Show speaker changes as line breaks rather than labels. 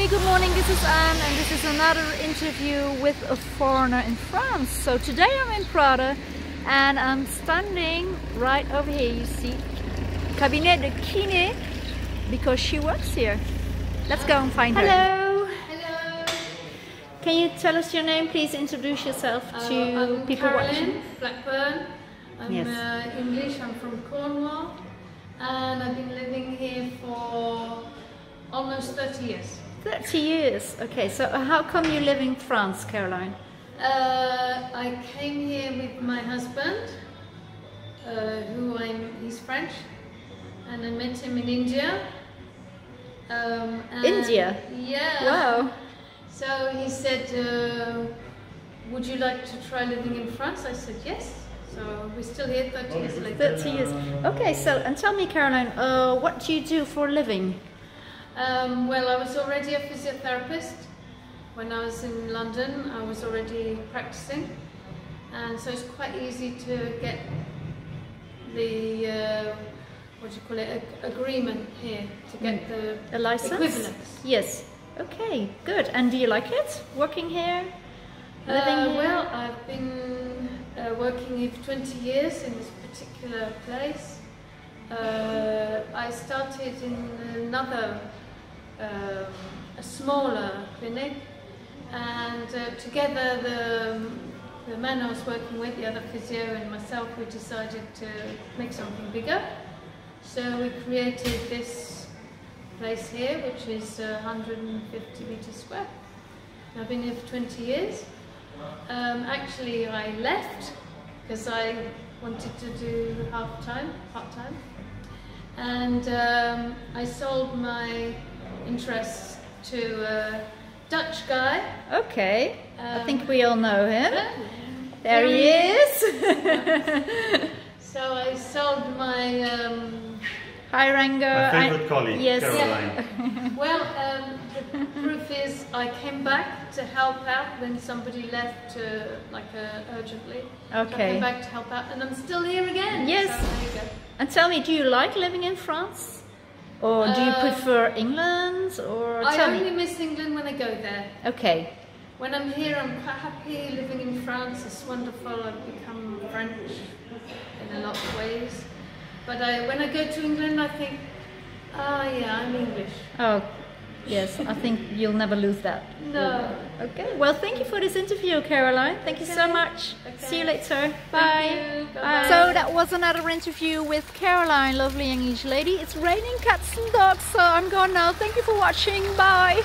good morning, this is Anne and this is another interview with a foreigner in France. So today I'm in Prada and I'm standing right over here, you see, cabinet de kiné, because she works here. Let's go and find her. Hello!
Hello!
Can you tell us your name, please introduce yourself to
I'm
people
Caroline,
watching?
Blackburn. I'm
Yes.
English, I'm from Cornwall and I've been living here for almost 30 years.
30 years, okay, so how come you live in France, Caroline?
I came here with my husband, he's French, and I met him in India.
India?
Yeah.
Wow.
So he said, would you like to try living in France? I said yes. So we're still here 30 years later.
30 years. Okay, so and tell me, Caroline, what do you do for a living?
Well, I was already a physiotherapist. When I was in London, I was already practicing. And so it's quite easy to get the, what do you call it, agreement here, to get
a license?
Equivalence.
Yes. Okay, good. And do you like it, working here, living here?
Well, I've been working here for 20 years in this particular place. I started in another, a smaller clinic, and together the man I was working with, the other physio and myself, we decided to make something bigger. So we created this place here, which is 150 meters square. I've been here for 20 years. Actually, I left because I wanted to do part-time, and I sold my interests to a Dutch guy.
Okay, I think we all know him. There he is.
So I sold my
Hi Rango.
My favourite colleague,
yes.
Caroline.
Yeah. Well, the proof is I came back to help out when somebody left urgently.
Okay.
So I came back to help out and I'm still here again.
Yes.
So there you go.
And tell me, do you like living in France? Or do you prefer England? Or
I
tell
only
me.
miss England when I go there.
Okay.
When I'm here, I'm quite happy living in France. It's wonderful. I've become French in a lot of ways. But when I go to England, I think, yeah, I'm English.
Oh, yes, I think you'll never lose that.
No.
Okay, well, thank you for this interview, Caroline. Thank you so much.
Okay.
See you later.
Thank
Bye.
you.
Bye.
Bye-bye.
So that was another interview with Caroline, lovely English lady. It's raining cats and dogs, so I'm gone now. Thank you for watching. Bye.